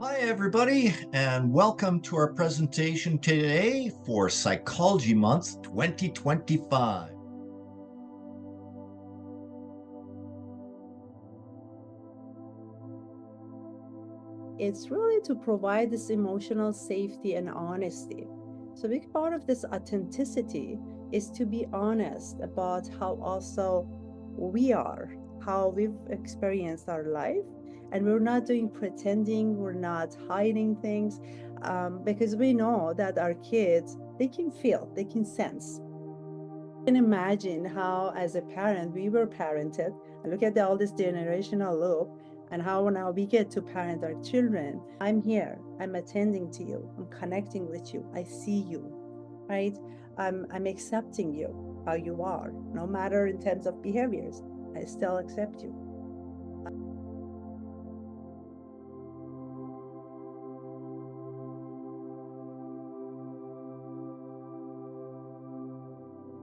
Hi, everybody, and welcome to our presentation today for Psychology Month 2025. It's really to provide this emotional safety and honesty. So, a big part of this authenticity is to be honest about how also we are, how we've experienced our life. And we're not doing pretending, we're not hiding things, because we know that our kids, they can feel, they can sense. You can imagine how, as a parent, we were parented, and look at all this generational loop, and how now we get to parent our children. I'm here, I'm attending to you, I'm connecting with you, I see you, right? I'm accepting you, how you are, no matter in terms of behaviors, I still accept you.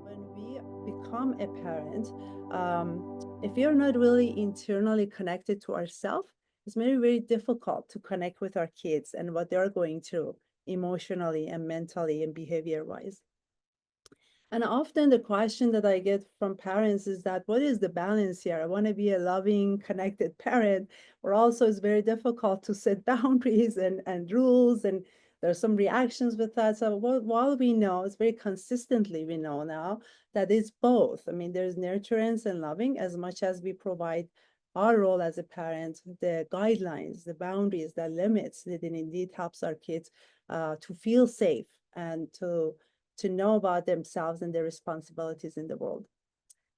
When we become a parent, if you're not really internally connected to ourselves, it's very, very difficult to connect with our kids and what they're going through emotionally and mentally and behavior wise. And often the question that I get from parents is that what is the balance here? I want to be a loving, connected parent, or also it's very difficult to set boundaries and rules, and there's some reactions with that. So while we know, it's very consistently we know now that it's both. I mean, there's nurturance and loving as much as we provide our role as a parent, the guidelines, the boundaries, the limits that it indeed helps our kids to feel safe and to know about themselves and their responsibilities in the world.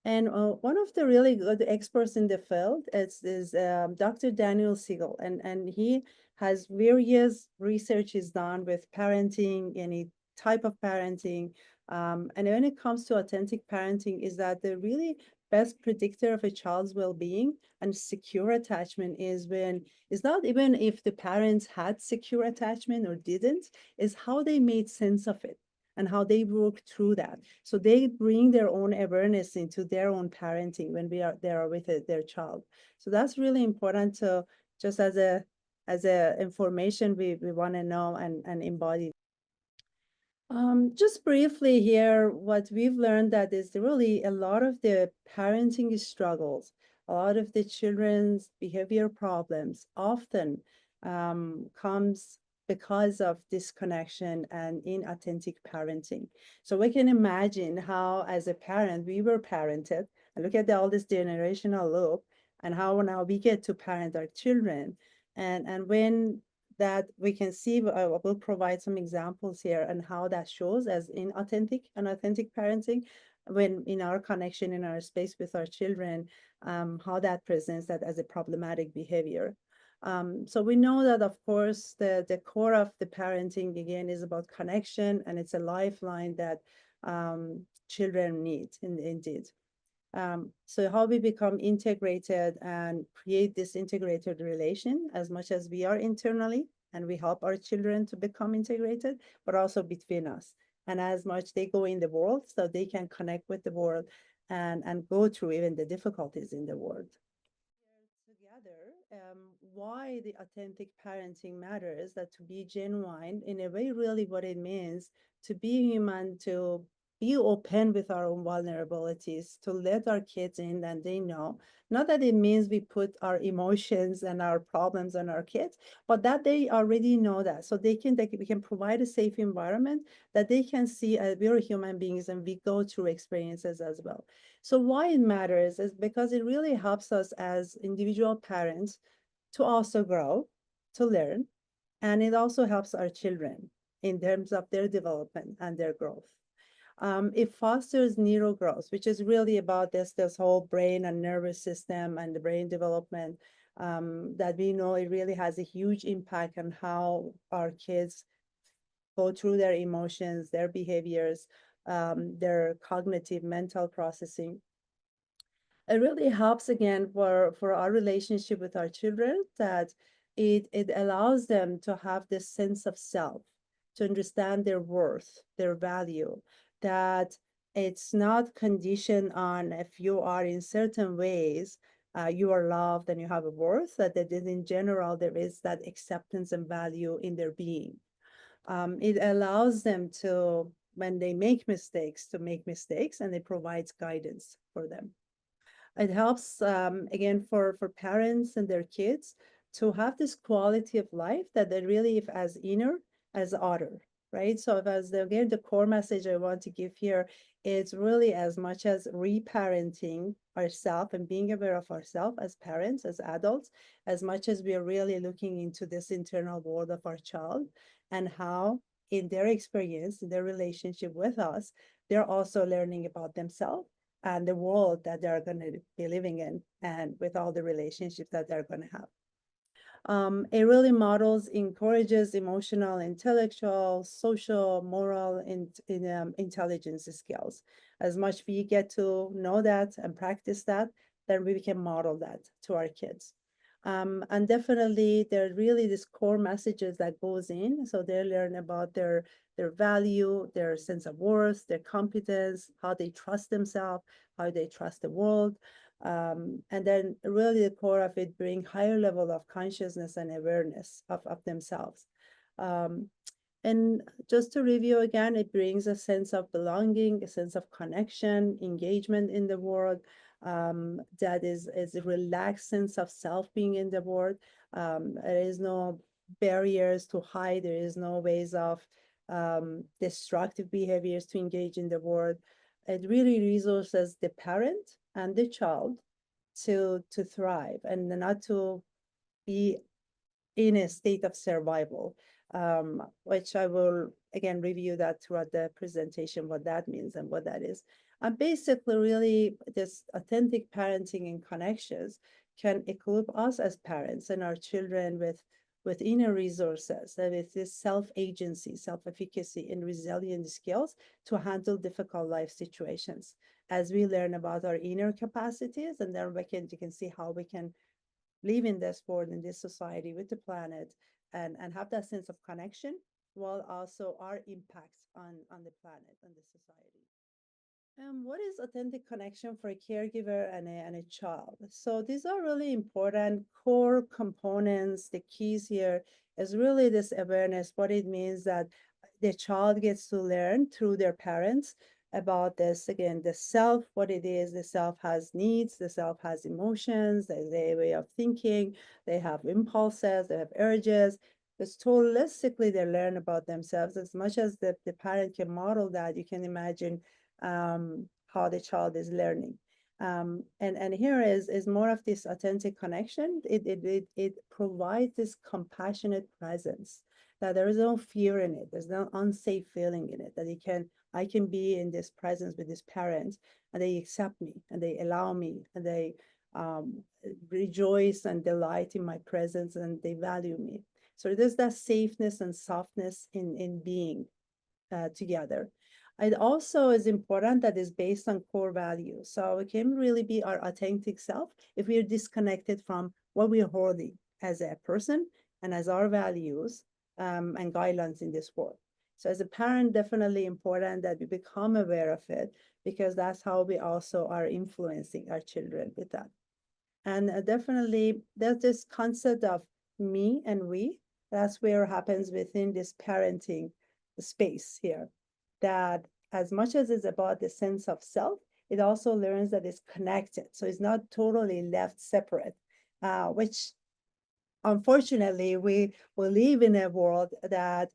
And one of the really good experts in the field is Dr. Daniel Siegel, and he has various researches done with parenting, any type of parenting. And when it comes to authentic parenting, is that the really best predictor of a child's well-being and secure attachment is when it's not even if the parents had secure attachment or didn't, is how they made sense of it and how they work through that. So they bring their own awareness into their own parenting when they are with their child. So that's really important to just as a information we want to know and embody. Just briefly here, what we've learned that is really a lot of the parenting struggles, a lot of the children's behavior problems often comes because of disconnection and inauthentic parenting. So we can imagine how, as a parent, we were parented, and look at all this generational loop, and how now we get to parent our children. And when that we can see, I will provide some examples here and how that shows as inauthentic and authentic parenting when in our connection in our space with our children, how that presents that as a problematic behavior. So we know that, of course, the core of the parenting, again, is about connection, and it's a lifeline that children need, indeed. So how we become integrated and create this integrated relation as much as we are internally, and we help our children to become integrated, but also between us. And as much they go in the world so they can connect with the world and go through even the difficulties in the world. Together, why the authentic parenting matters, that to be genuine in a way, really what it means to be human, to be open with our own vulnerabilities, to let our kids in and they know. Not that it means we put our emotions and our problems on our kids, but that they already know that. So we can provide a safe environment that they can see we're human beings and we go through experiences as well. So why it matters is because it really helps us as individual parents to also grow, to learn, and it also helps our children in terms of their development and their growth. It fosters neurogrowth, which is really about this whole brain and nervous system and the brain development, that we know it really has a huge impact on how our kids go through their emotions, their behaviors, their cognitive mental processing. It really helps again for our relationship with our children, that it allows them to have this sense of self, to understand their worth, their value, that it's not conditioned on if you are in certain ways, you are loved and you have a worth, that in general, there is that acceptance and value in their being. It allows them to, when they make mistakes, to make mistakes, and it provides guidance for them. It helps, again, for parents and their kids to have this quality of life that they really, if as inner as outer, right? So if as again, the core message I want to give here is really as much as reparenting ourselves and being aware of ourselves as parents, as adults, as much as we are really looking into this internal world of our child and how in their experience, in their relationship with us, they're also learning about themselves and the world that they're going to be living in, and with all the relationships that they're going to have. It really models, encourages emotional, intellectual, social, moral, and intelligence skills. As much we get to know that and practice that, then we can model that to our kids. And definitely, there are really these core messages that goes in, so they learn about their value, their sense of worth, their competence, how they trust themselves, how they trust the world. And then really the core of it bring higher level of consciousness and awareness of themselves. Um, and just to review again, it brings a sense of belonging, a sense of connection, engagement in the world. That is a relaxed sense of self being in the world. There is no barriers to hide. There is no ways of destructive behaviors to engage in the world. It really resources the parent and the child to thrive and not to be in a state of survival, which I will again review that throughout the presentation, what that means and what that is. And basically, really, this authentic parenting and connections can equip us as parents and our children with inner resources, that with this self-agency, self-efficacy, and resilient skills to handle difficult life situations. As we learn about our inner capacities, and then you can see how we can live in this world, in this society, with the planet, and have that sense of connection, while also our impacts on the planet and the society. What is authentic connection for a caregiver and a child? So these are really important core components. The keys here is really this awareness, what it means that the child gets to learn through their parents about this, again, the self, what it is. The self has needs, the self has emotions, there's a way of thinking, they have impulses, they have urges. Just holistically, they learn about themselves. As much as the parent can model that, you can imagine how the child is learning. And here is more of this authentic connection. It provides this compassionate presence, that there is no fear in it. There's no unsafe feeling in it, that I can be in this presence with this parent, and they accept me and they allow me and they rejoice and delight in my presence and they value me. So there's that safeness and softness in being together. It also is important that is based on core values. So it can really be our authentic self if we are disconnected from what we are holding as a person and as our values and guidelines in this world. So as a parent, definitely important that we become aware of it, because that's how we also are influencing our children with that. And definitely there's this concept of me and we. That's where it happens within this parenting space here, that as much as it's about the sense of self, it also learns that it's connected. So it's not totally left separate, which unfortunately we live in a world that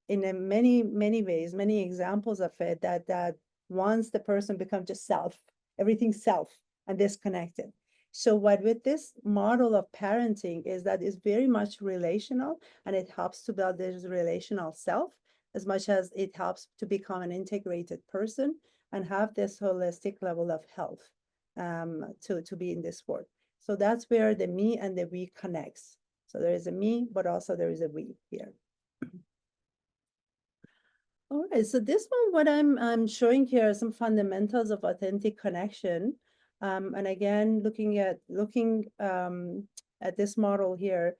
in a many ways, many examples of it, that once the person becomes just self, everything self and disconnected. So what with this model of parenting is that it's very much relational, and it helps to build this relational self as much as it helps to become an integrated person and have this holistic level of health to be in this world. So that's where the me and the we connects. So there is a me, but also there is a we here. All right, so this one, what I'm showing here are some fundamentals of authentic connection. And again, looking at this model here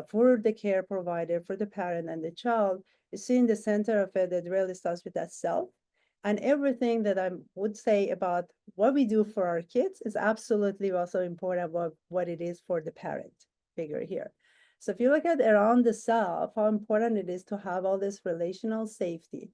for the care provider, for the parent and the child, you see in the center of it, it really starts with that self. And everything that I would say about what we do for our kids is absolutely also important about what it is for the parent figure here. So if you look at around the self, how important it is to have all this relational safety,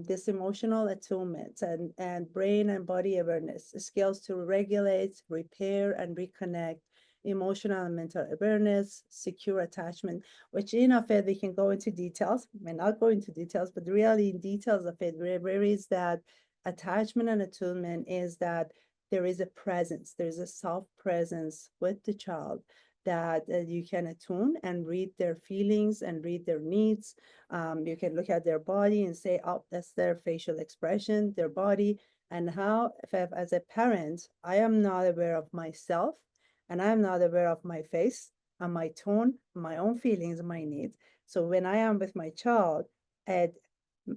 this emotional attunement, and brain and body awareness, skills to regulate, repair, and reconnect, emotional and mental awareness, secure attachment, which in of it, we can go into details. I may not go into details, but really in details of it, where is that attachment and attunement is that there is a presence, there's a self-presence with the child that you can attune and read their feelings and read their needs. You can look at their body and say, oh, that's their facial expression, their body, and how, if as a parent, I am not aware of myself and I'm not aware of my face and my tone, my own feelings, my needs. So when I am with my child, it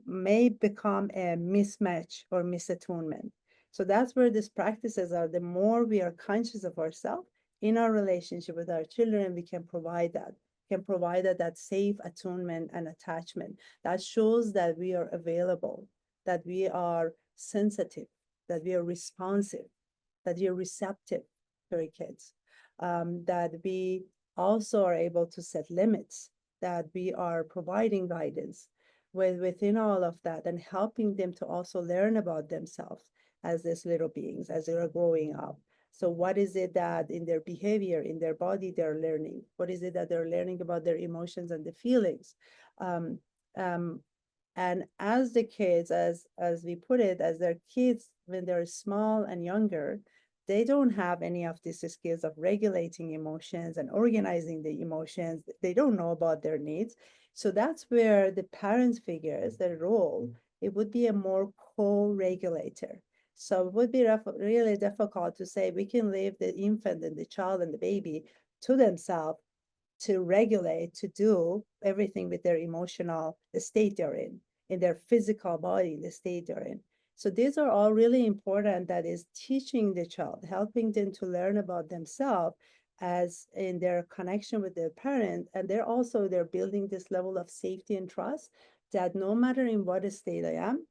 may become a mismatch or misattunement. So that's where these practices are. The more we are conscious of ourselves in our relationship with our children, we can provide that. Can provide that safe attunement and attachment that shows that we are available, that we are sensitive, that we are responsive, that we are receptive to our kids, that we also are able to set limits, that we are providing guidance within all of that and helping them to also learn about themselves as these little beings as they are growing up. So what is it that in their behavior, in their body, they're learning? What is it that they're learning about their emotions and the feelings? Um, um, and as the kids, as we put it, as their kids, when they're small and younger, they don't have any of these skills of regulating emotions and organizing the emotions. They don't know about their needs. So that's where the parent figures, their role, it would be a more co-regulator. So it would be really difficult to say we can leave the infant and the child and the baby to themselves to regulate, to do everything with their emotional state they're in their physical body, the state they're in. So these are all really important, that is teaching the child, helping them to learn about themselves as in their connection with their parent. And they're building this level of safety and trust that no matter in what state I am,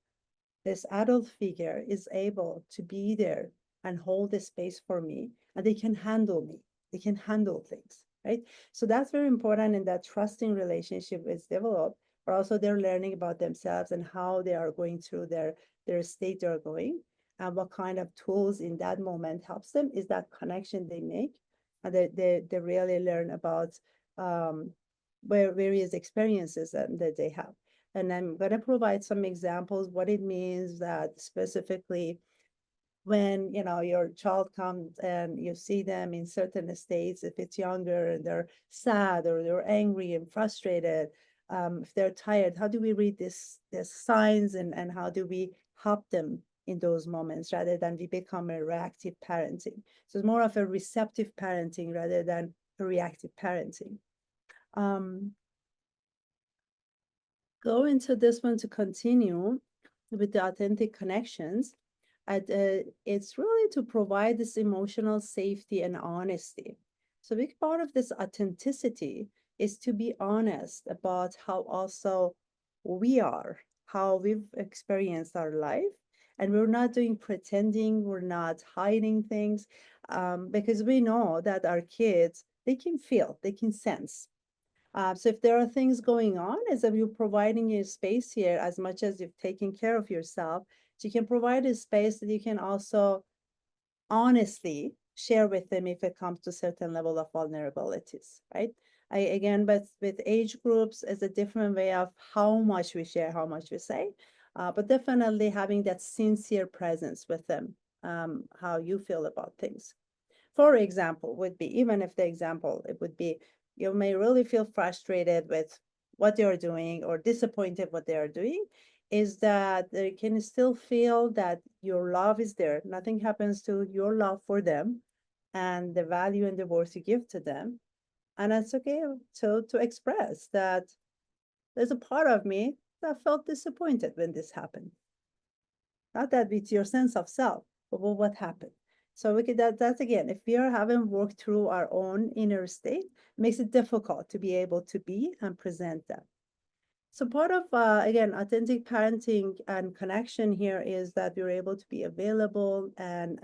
this adult figure is able to be there and hold the space for me, and they can handle me. They can handle things, right? So that's very important, and that trusting relationship is developed, but also they're learning about themselves and how they are going through their state they're going, and what kind of tools in that moment helps them is that connection they make, and they really learn about various experiences that they have. And I'm going to provide some examples what it means that specifically when your child comes and you see them in certain states, if it's younger and they're sad or they're angry and frustrated, if they're tired, how do we read this signs, and how do we help them in those moments rather than we become a reactive parenting? So it's more of a receptive parenting rather than a reactive parenting. Go into this one to continue with the authentic connections. It's really to provide this emotional safety and honesty. So a big part of this authenticity is to be honest about how also we are, how we've experienced our life. And we're not doing pretending, we're not hiding things, because we know that our kids, they can feel, they can sense. So if there are things going on, as if you're providing a space here, as much as you've taken care of yourself, so you can provide a space that you can also honestly share with them if it comes to certain level of vulnerabilities, right? Again, but with age groups is a different way of how much we share, how much we say, but definitely having that sincere presence with them, how you feel about things. For example, would be, even if the example, it would be, you may really feel frustrated with what they're doing or disappointed what they are doing, is that they can still feel that your love is there. Nothing happens to your love for them and the value and the worth you give to them. And it's okay to express that there's a part of me that felt disappointed when this happened. Not that it's your sense of self, but what happened. So we could, that's again, if we are having worked through our own inner state, it makes it difficult to be able to be and present that. So part of, again, authentic parenting and connection here is that we're able to be available and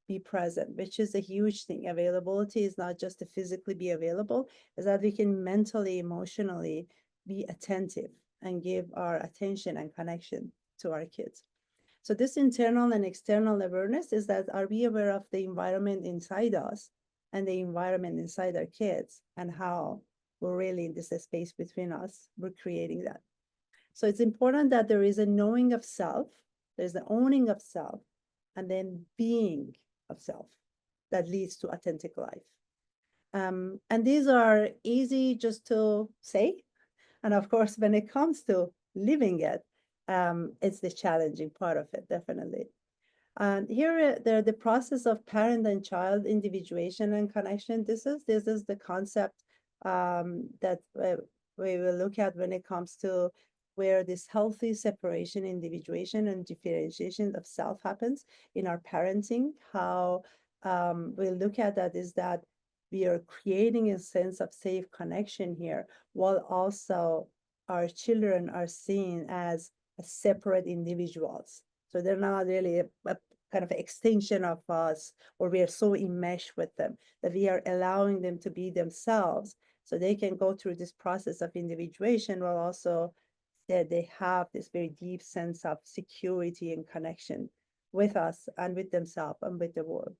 be present, which is a huge thing. Availability is not just to physically be available, is that we can mentally, emotionally be attentive and give our attention and connection to our kids. So this internal and external awareness is that, are we aware of the environment inside us and the environment inside our kids, and how we're really in this space between us, we're creating that. So it's important that there is a knowing of self, there's the owning of self, and then being of self that leads to authentic life. And these are easy just to say. And of course, when it comes to living it, it's the challenging part of it, definitely. And here, the process of parent and child individuation and connection. This is the concept that we will look at when it comes to where this healthy separation, individuation, and differentiation of self happens in our parenting. How we look at that is that we are creating a sense of safe connection here, while also our children are seen as separate individuals. So they're not really a kind of extension of us, or we are so enmeshed with them that we are allowing them to be themselves, so they can go through this process of individuation, while also that they have this very deep sense of security and connection with us and with themselves and with the world.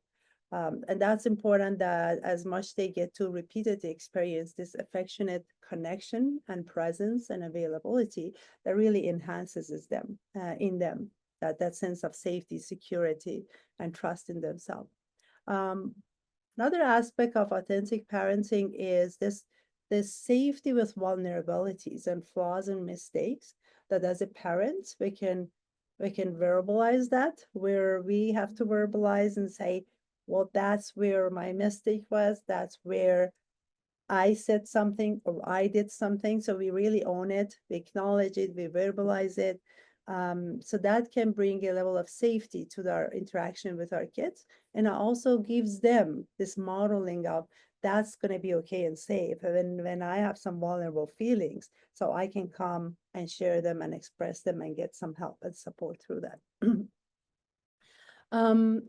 And that's important, that as much they get to repeatedly experience this affectionate connection and presence and availability, that really enhances them in them, that sense of safety, security, and trust in themselves. Um, Another aspect of authentic parenting is this safety with vulnerabilities and flaws and mistakes, that as a parent we can verbalize that, where we have to verbalize and say, well, that's where my mistake was, that's where I said something or I did something. So we really own it, we acknowledge it, we verbalize it. So that can bring a level of safety to our interaction with our kids. And it also gives them this modeling of, that's going to be okay and safe when I have some vulnerable feelings. So I can come and share them and express them and get some help and support through that.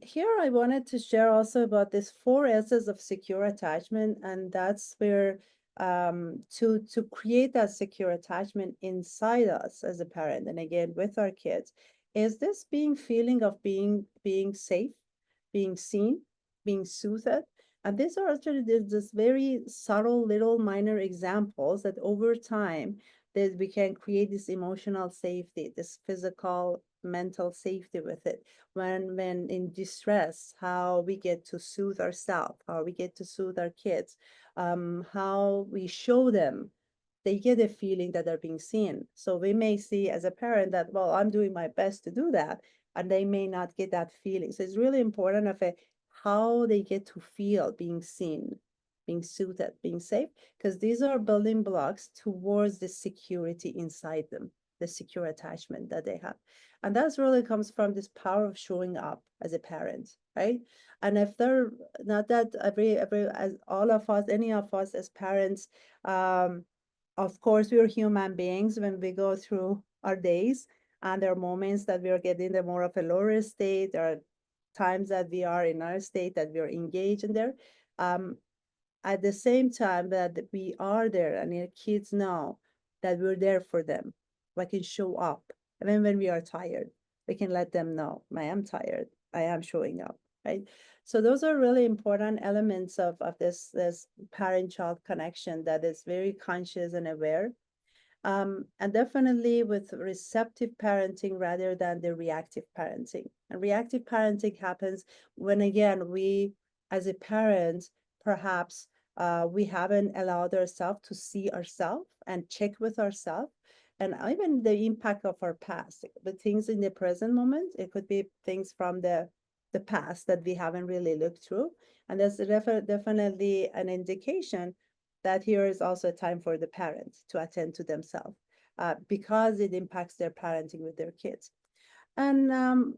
Here I wanted to share also about this 4 S's of secure attachment, and that's where to create that secure attachment inside us as a parent, and again with our kids, is this feeling of being safe, being seen, being soothed. And these are actually this very subtle little minor examples that over time that we can create this emotional safety, this physical, mental safety with it. When in distress, how we get to soothe ourselves, how we get to soothe our kids, how we show them, they get a feeling that they're being seen. So we may see as a parent that, well, I'm doing my best to do that, and they may not get that feeling. So it's really important of how they get to feel being seen, being soothed, being safe, because these are building blocks towards the security inside them, the secure attachment that they have. And that's really comes from this power of showing up as a parent, right? And if they're not that every as all of us, any of us as parents, of course, we're human beings when we go through our days, and there are moments that we are getting the more of a lower state. There are times that we are in our state that we are engaged in there. Um, at the same time that we are there, and your kids know that we're there for them, we can show up. Even when we are tired, we can let them know, I am tired, I am showing up, right? So those are really important elements of this parent-child connection that is very conscious and aware. And definitely with receptive parenting rather than the reactive parenting. And reactive parenting happens when, again, we, as a parent, perhaps we haven't allowed ourselves to see ourselves and check with ourselves, and even the impact of our past. The things in the present moment, it could be things from the past that we haven't really looked through. And that's definitely an indication that here is also a time for the parents to attend to themselves, because it impacts their parenting with their kids. And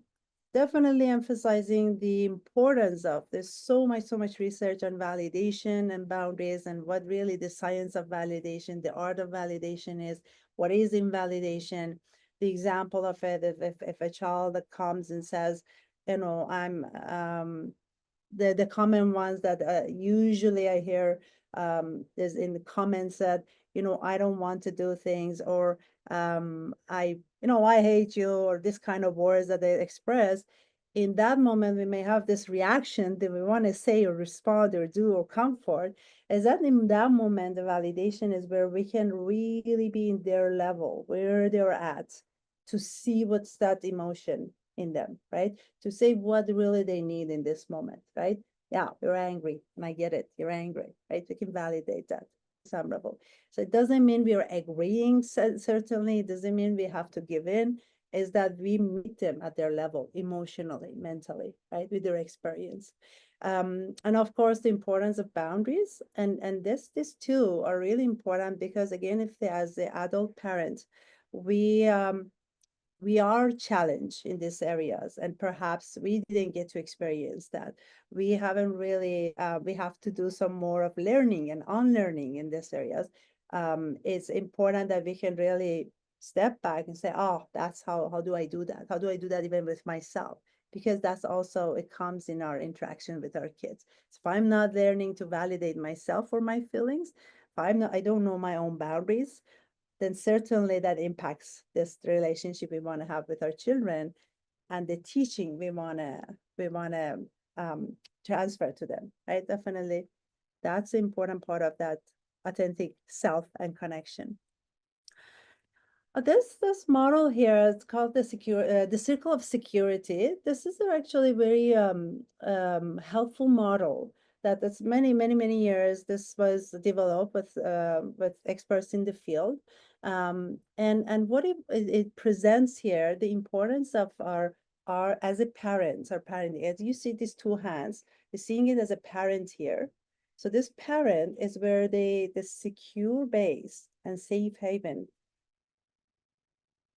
definitely emphasizing the importance of there's so much research on validation and boundaries and what really the science of validation, the art of validation is, what is invalidation. The example of it, if a child that comes and says, I'm the common ones that usually I hear is in the comments that, I don't want to do things, or I hate you, or this kind of words that they express. In that moment, we may have this reaction that we want to say or respond or do or comfort. Is that in that moment, the validation is where we can really be in their level, where they're at, to see what's that emotion in them, right? To say what really they need in this moment, right? Yeah, you're angry, and I get it. You're angry, right? We can validate that some level. So it doesn't mean we are agreeing, certainly. It doesn't mean we have to give in. Is that we meet them at their level, emotionally, mentally, right? With their experience. And of course, the importance of boundaries. And this too are really important because, again, if they, as the adult parent, we we are challenged in these areas, and perhaps we didn't get to experience that. We haven't really, we have to do some more of learning and unlearning in these areas. It's important that we can really step back and say, oh, that's how do I do that? How do I do that even with myself? Because that's also, it comes in our interaction with our kids. So if I'm not learning to validate myself or my feelings, if I don't know my own boundaries, then certainly that impacts this relationship we want to have with our children and the teaching we want to um, transfer to them, right? Definitely, that's an important part of that authentic self and connection. This model here is called the circle of security. This is actually very helpful model that's many years. This was developed with experts in the field, and what it presents here, the importance of our as a parent, our parenting. As you see these two hands, you're seeing it as a parent here. So this parent is where the secure base and safe haven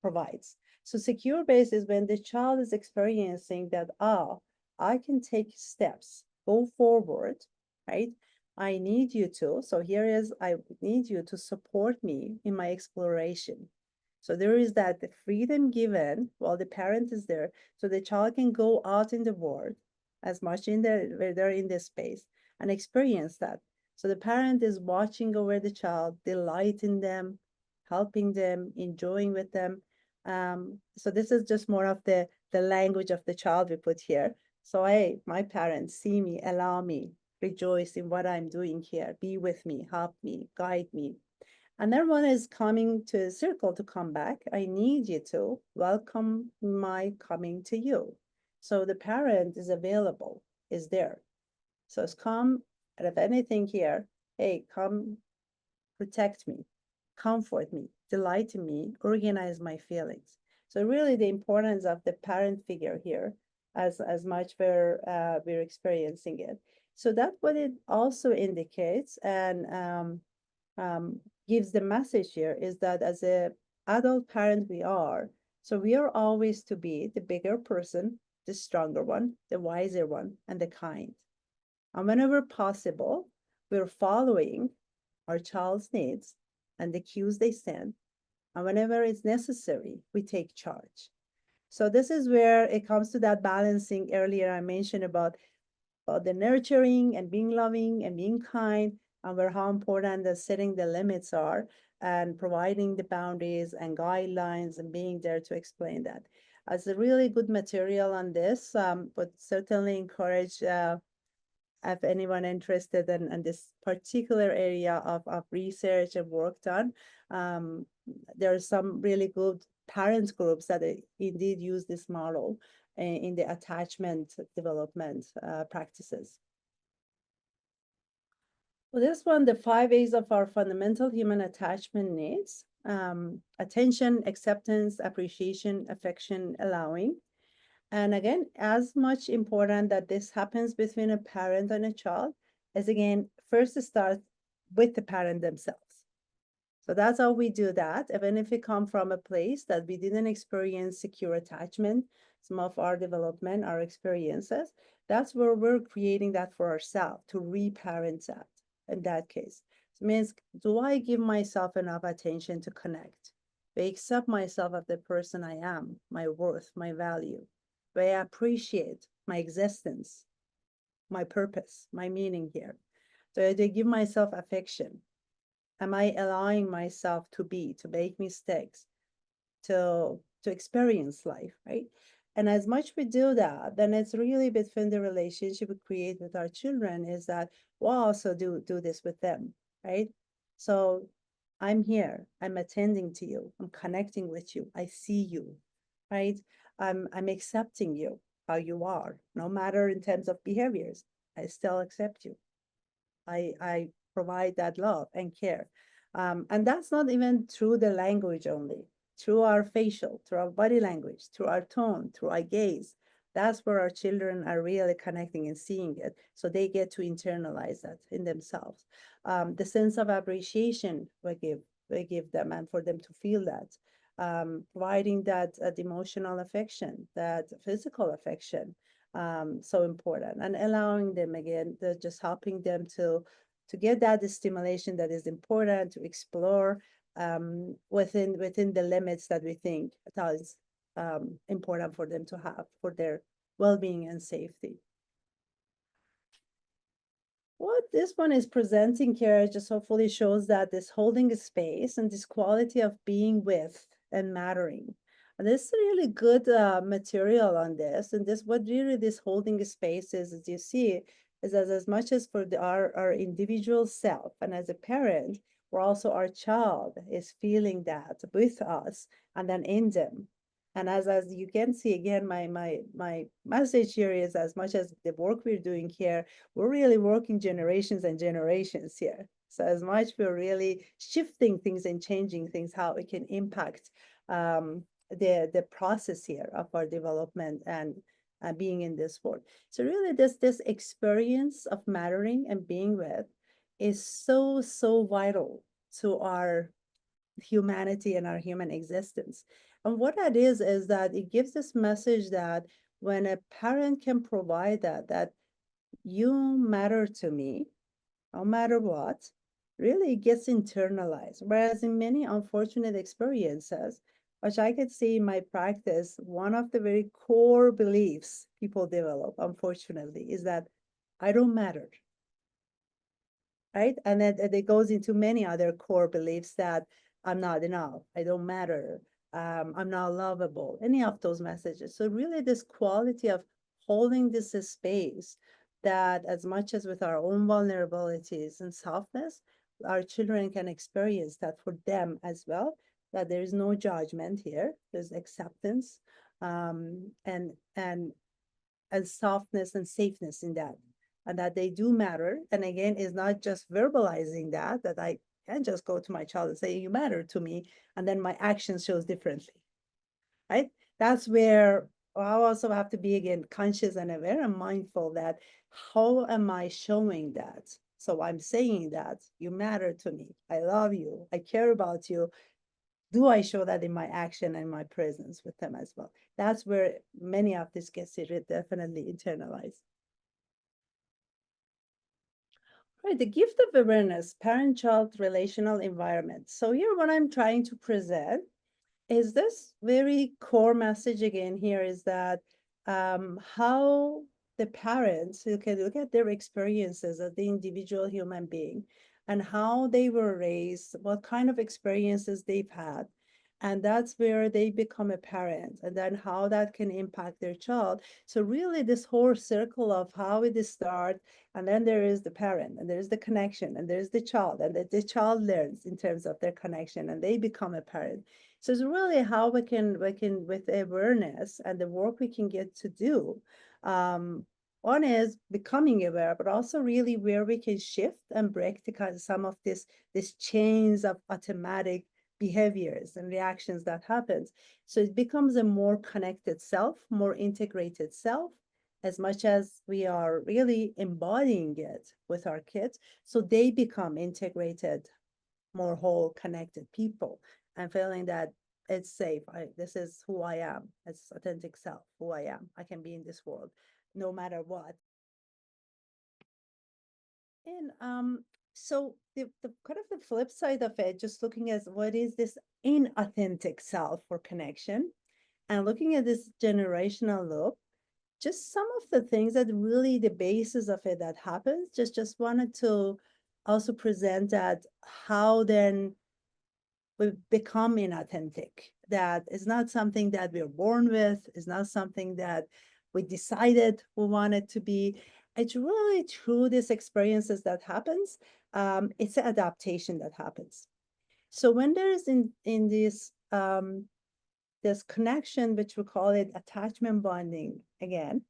provides. So secure base is when the child is experiencing that, I can take steps, go forward, right? I need you to. So here is, I need you to support me in my exploration. So there is that the freedom given while the parent is there, so the child can go out in the world as much in there where they're in this space and experience that. So the parent is watching over the child, delighting them, helping them, enjoying with them. So this is just more of the language of the child we put here. So hey, my parents see me, allow me, rejoice in what I'm doing here, be with me, help me, guide me. And everyone is coming to a circle to come back. I need you to welcome my coming to you. So the parent is available, is there. So it's come, and if anything here, hey, come protect me, comfort me, delight in me, organize my feelings. So really the importance of the parent figure here as much we're experiencing it. So that's what it also indicates and gives the message here is that as a adult parent we are, so we are always to be the bigger person, the stronger one, the wiser one, and the kind. And whenever possible, we're following our child's needs and the cues they send. And whenever it's necessary, we take charge. So this is where it comes to that balancing earlier I mentioned about the nurturing and being loving and being kind, and where how important the setting the limits are and providing the boundaries and guidelines and being there to explain that. As a really good material on this, but certainly encourage if anyone interested in this particular area of research and work done. Um, there are some really good parents groups that indeed use this model in the attachment development practices. Well, this one, the 5 A's of our fundamental human attachment needs: attention, acceptance, appreciation, affection, allowing. And again, as much important that this happens between a parent and a child is, again, first start with the parent themselves. So that's how we do that. Even if we come from a place that we didn't experience secure attachment, some of our development, our experiences, that's where we're creating that for ourselves to reparent that in that case. It means, do I give myself enough attention to connect? Do I accept myself as the person I am, my worth, my value? Do I appreciate my existence, my purpose, my meaning here? Do I give myself affection? Am I allowing myself to be, to make mistakes, to experience life, right? And as much we do that, then it's really between the relationship we create with our children is that we'll also do this with them, right? So I'm here, I'm attending to you, I'm connecting with you, I see you, right? I'm accepting you how you are, no matter in terms of behaviors. I still accept you. I provide that love and care. And that's not even through the language only, through our facial, through our body language, through our tone, through our gaze. That's where our children are really connecting and seeing it. So they get to internalize that in themselves. The sense of appreciation we give them and for them to feel that. Providing that emotional affection, that physical affection, so important, and allowing them again, just helping them to get that stimulation that is important to explore within the limits that we think that is important for them to have for their well-being and safety. What this one is presenting here just hopefully shows that this holding a space and this quality of being with and mattering. And this is really good material on this. And this, what really this holding a space is, as you see, is as much as for our individual self and as a parent, we're also our child is feeling that with us and then in them. And as you can see again, my message here is as much as the work we're doing here, we're really working generations and generations here. So as much we're really shifting things and changing things, how it can impact the process here of our development and being in this world. So really this experience of mattering and being with is so vital to our humanity and our human existence. And what that is that it gives this message that when a parent can provide that you matter to me, no matter what, really it gets internalized. Whereas in many unfortunate experiences, which I could see in my practice, one of the very core beliefs people develop, unfortunately, is that I don't matter, right? And then it goes into many other core beliefs that I'm not enough, I don't matter, I'm not lovable, any of those messages. So really this quality of holding this space that as much as with our own vulnerabilities and softness, our children can experience that for them as well, that there is no judgment here, there's acceptance and softness and safeness in that, and that they do matter. And again, is not just verbalizing that I can't just go to my child and say you matter to me, and then my action shows differently, right? That's where I also have to be again conscious and aware and mindful that how am I showing that? So I'm saying that you matter to me, I love you, I care about you. Do I show that in my action and my presence with them as well? That's where many of this gets definitely internalized. Right, the gift of awareness, parent-child relational environment. So here what I'm trying to present is this very core message again here is that how the parents who can look at their experiences as the individual human being and how they were raised, what kind of experiences they've had. And that's where they become a parent, and then how that can impact their child. So really this whole circle of how it start, and then there is the parent, and there's the connection, and there's the child, and the child learns in terms of their connection, and they become a parent. So it's really how we can with awareness and the work we can get to do. One is becoming aware, but also really where we can shift and break some of this chains of automatic behaviors and reactions that happens. So it becomes a more connected self, more integrated self, as much as we are really embodying it with our kids. So they become integrated, more whole, connected people and feeling that it's safe. This is who I am. It's authentic self, who I am. I can be in this world no matter what. And so the kind of the flip side of it, just looking at what is this inauthentic self for connection and looking at this generational loop, just some of the things that really the basis of it that happens, just wanted to also present that how then we become inauthentic. That is not something that we're born with, is not something that we decided we wanted to be. It's really through these experiences that happens. It's an adaptation that happens. So when there is in this connection, which we call it attachment bonding again,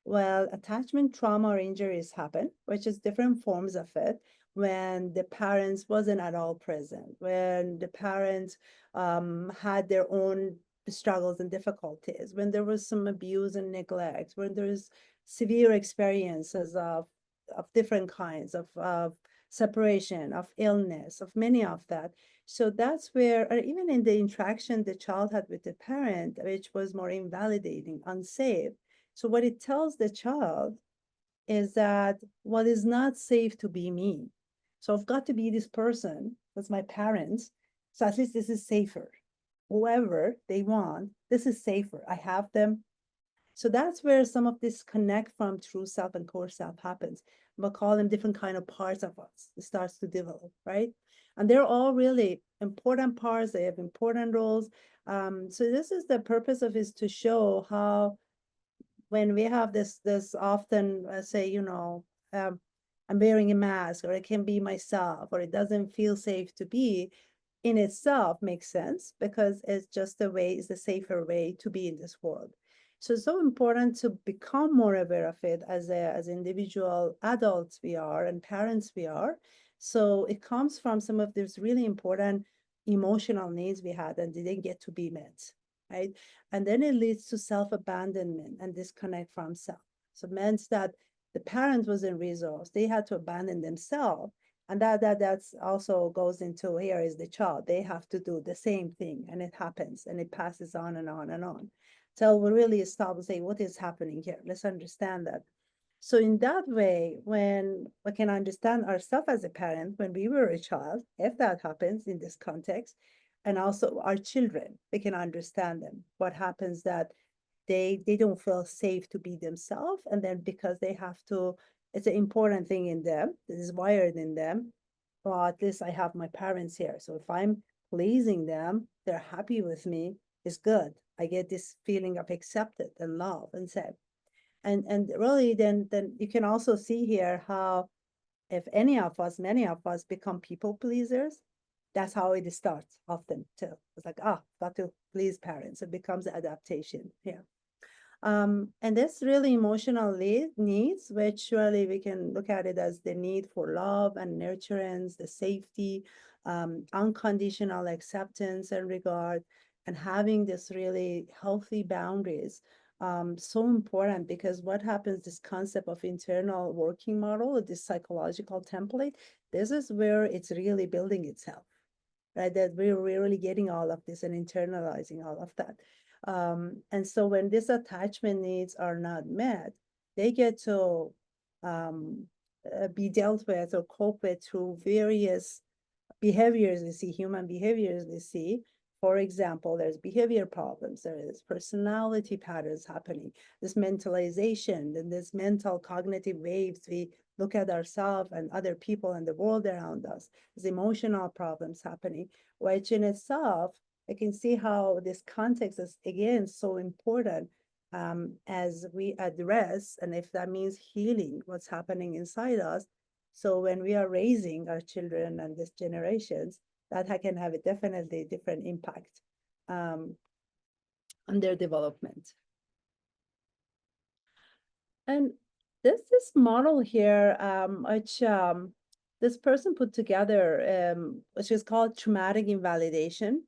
well, attachment trauma or injuries happen, which is different forms of it, when the parents wasn't at all present, when the parents had their own struggles and difficulties, when there was some abuse and neglect, when there's severe experiences of different kinds of separation, of illness, of many of that. So that's where, or even in the interaction the child had with the parent, which was more invalidating, unsafe. So what it tells the child is that what is not safe to be me. So I've got to be this person, that's my parents. So at least this is safer. Whoever they want, this is safer. I have them. So that's where some of this connect from true self and core self happens. We'll call them different kind of parts of us. It starts to develop, right? And they're all really important parts. They have important roles. So this is the purpose of is to show how when we have this often say, I'm wearing a mask, or it can be myself, or it doesn't feel safe to be, in itself makes sense because it's just a way, it's a safer way to be in this world. So it's so important to become more aware of it as individual adults we are and parents we are. So it comes from some of these really important emotional needs we had and didn't get to be met, right? And then it leads to self-abandonment and disconnect from self. So it means that the parent wasn't resourced, they had to abandon themselves. And that's also goes into here is the child. They have to do the same thing, and it happens, and it passes on and on and on. So we really stop and say, what is happening here? Let's understand that. So in that way, when we can understand ourselves as a parent when we were a child, if that happens in this context, and also our children, we can understand them. What happens that they don't feel safe to be themselves, and then because they have to, it's an important thing in them, this is wired in them. Well, at least I have my parents here, so if I'm pleasing them, they're happy with me, it's good. I get this feeling of accepted and love and safe. And really then you can also see here how if any of us, many of us become people pleasers, that's how it starts often too. It's like, got to please parents. It becomes an adaptation here. And this really emotional needs, which really we can look at it as the need for love and nurturance, the safety, unconditional acceptance and regard, and having this really healthy boundaries. So important because what happens, this concept of internal working model, this psychological template, this is where it's really building itself, right? That we're really getting all of this and internalizing all of that. And so when these attachment needs are not met, they get to be dealt with or cope with through various behaviors we see, human behaviors we see. For example, there's behavior problems, there is personality patterns happening, this mentalization, and this mental cognitive waves we look at ourselves and other people and the world around us. There's emotional problems happening, which in itself, I can see how this context is again so important as we address, and if that means healing what's happening inside us. So when we are raising our children and these generations, that can have a definitely different impact um, on their development. And this model here, which this person put together, which is called traumatic invalidation.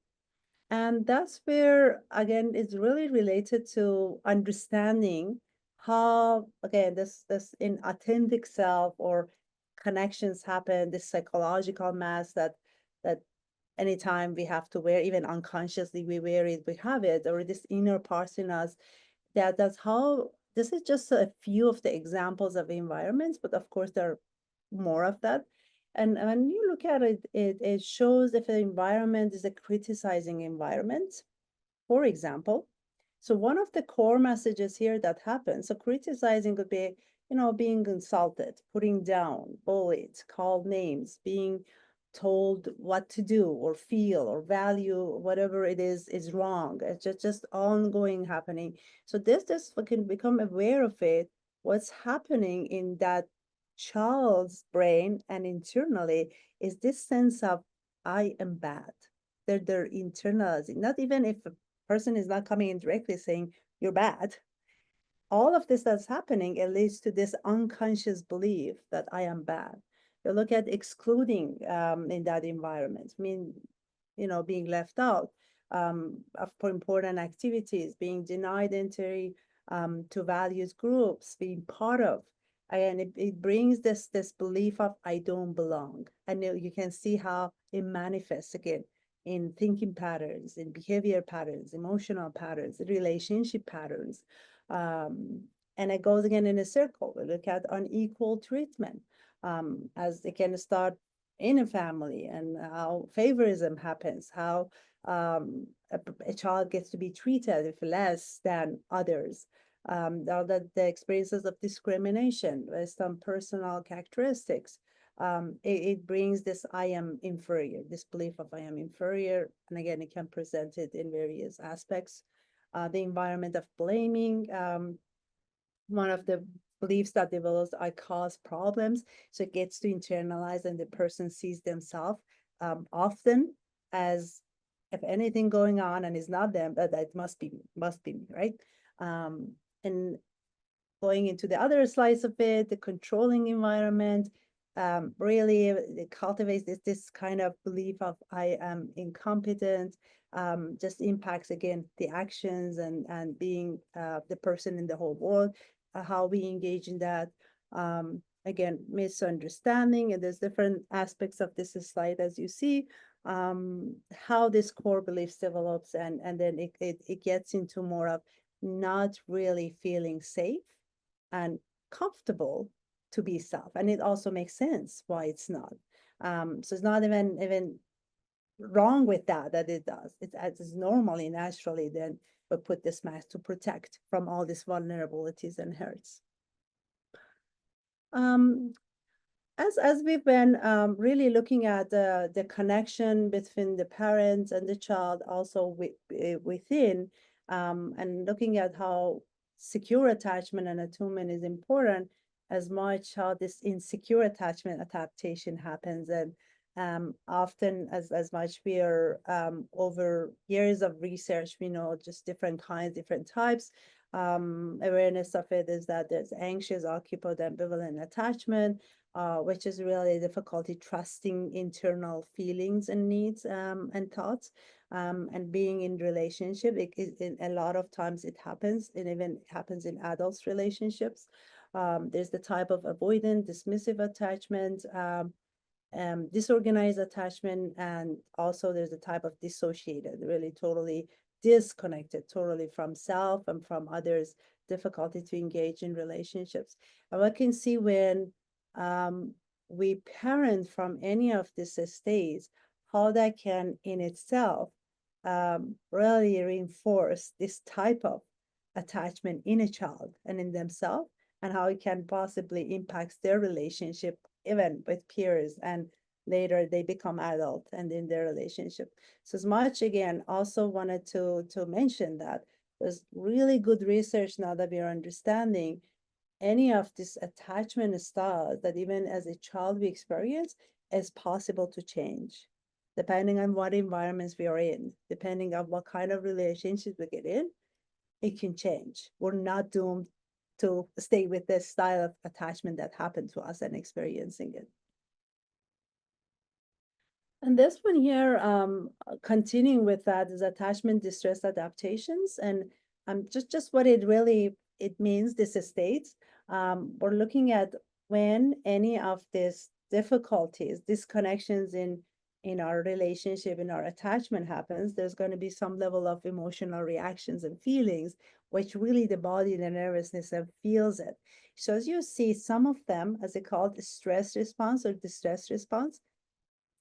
And that's where, again, it's really related to understanding how, again, this in authentic self or connections happen, this psychological mass that anytime we have to wear, even unconsciously we wear it, we have it, or this inner part in us. That's how, this is just a few of the examples of environments, but of course there are more of that. And when you look at it, it shows if the environment is a criticizing environment, for example. So one of the core messages here that happens, so criticizing could be, being insulted, putting down, bullied, called names, being told what to do or feel or value, whatever it is wrong. It's just ongoing happening. So this we can become aware of it, what's happening in that child's brain and internally is this sense of I am bad. They're internalizing, not even if a person is not coming in directly saying you're bad. All of this that's happening, it leads to this unconscious belief that I am bad. You look at excluding in that environment, I mean, being left out for important activities, being denied entry to values groups, being part of. And it brings this belief of I don't belong. And you can see how it manifests again in thinking patterns, in behavior patterns, emotional patterns, relationship patterns. Um, and it goes again in a circle. We look at unequal treatment as they can start in a family and how favorism happens, how a child gets to be treated if less than others. The experiences of discrimination based on personal characteristics. It brings this I am inferior, this belief of I am inferior. And again, it can present it in various aspects. The environment of blaming, one of the beliefs that develops, I cause problems. So it gets to internalize and the person sees themselves often as if anything going on and it's not them, that must be me, right? And going into the other slice of it, the controlling environment, really it cultivates this kind of belief of I am incompetent, just impacts again the actions and being the person in the whole world, how we engage in that. Again, misunderstanding, and there's different aspects of this slide as you see, how this core beliefs develops, and then it gets into more of not really feeling safe and comfortable to be self. And it also makes sense why it's not. So it's not even wrong with that it does. It's normally, naturally, then we put this mask to protect from all these vulnerabilities and hurts. As we've been really looking at the connection between the parents and the child, also within, and looking at how secure attachment and attunement is important, as much how this insecure attachment adaptation happens. And often as much we are over years of research, we know just different kinds, different types. Awareness of it is that there's anxious, occupied, ambivalent attachment, which is really difficulty trusting internal feelings and needs and thoughts, and being in relationship. A lot of times it happens, and even happens in adults' relationships. There's the type of avoidant, dismissive attachment, disorganized attachment, and also there's a type of dissociated, really totally disconnected, totally from self and from others, difficulty to engage in relationships. And we can see when we parent from any of these states, how that can in itself really reinforce this type of attachment in a child and in themselves, and how it can possibly impact their relationship even with peers, and later they become adult and in their relationship. So as much, again, also wanted to mention that there's really good research now that we are understanding any of this attachment styles that even as a child we experience is possible to change depending on what environments we are in, depending on what kind of relationships we get in. It can change. We're not doomed to stay with this style of attachment that happened to us and experiencing it. And this one here, continuing with that, is attachment distress adaptations. And just what it means, this state. We're looking at when any of these difficulties, disconnections in in our relationship, in our attachment happens, there's going to be some level of emotional reactions and feelings, which really the body and the nervous system feels it. So as you see, some of them, as they call it, stress response or distress response,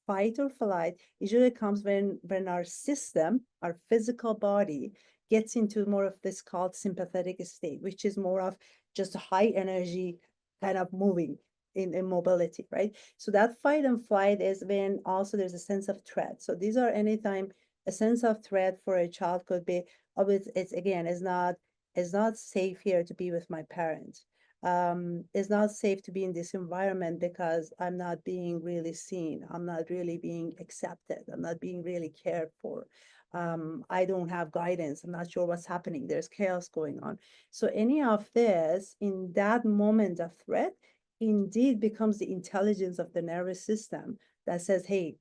fight or flight usually comes when our system, our physical body, gets into more of this called sympathetic state, which is more of just high energy kind of moving in mobility, right? So that fight and flight is when also there's a sense of threat. So these are anytime a sense of threat for a child could be, oh, it's again, it's not safe here to be with my parents. It's not safe to be in this environment because I'm not being really seen. I'm not really being accepted. I'm not being really cared for. I don't have guidance. I'm not sure what's happening. There's chaos going on. So any of this in that moment of threat indeed becomes the intelligence of the nervous system that says, hey,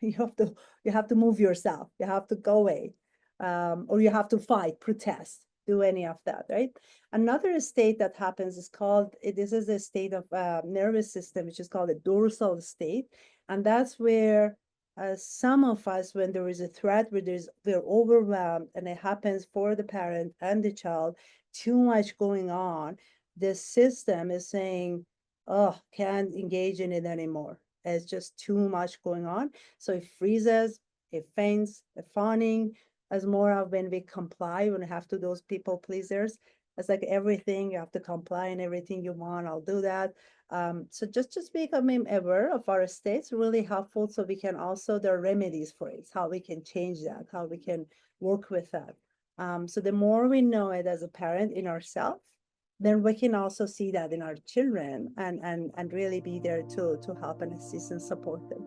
you have to you have to move yourself. You have to go away. Or you have to fight, protest, do any of that, right? Another state that happens is called, this is a state of nervous system, which is called a dorsal state. And that's where some of us, when there is a threat, where we're overwhelmed and it happens for the parent and the child, too much going on, the system is saying, oh, can't engage in it anymore. It's just too much going on. So it freezes, it faints, the fawning, as more of when we comply, when we have to those people pleasers. It's like everything, you have to comply and everything you want, I'll do that. So just becoming aware of our states really helpful so we can also, there are remedies for it, how we can change that, how we can work with that. So the more we know it as a parent in ourselves, then we can also see that in our children and really be there to help and assist and support them.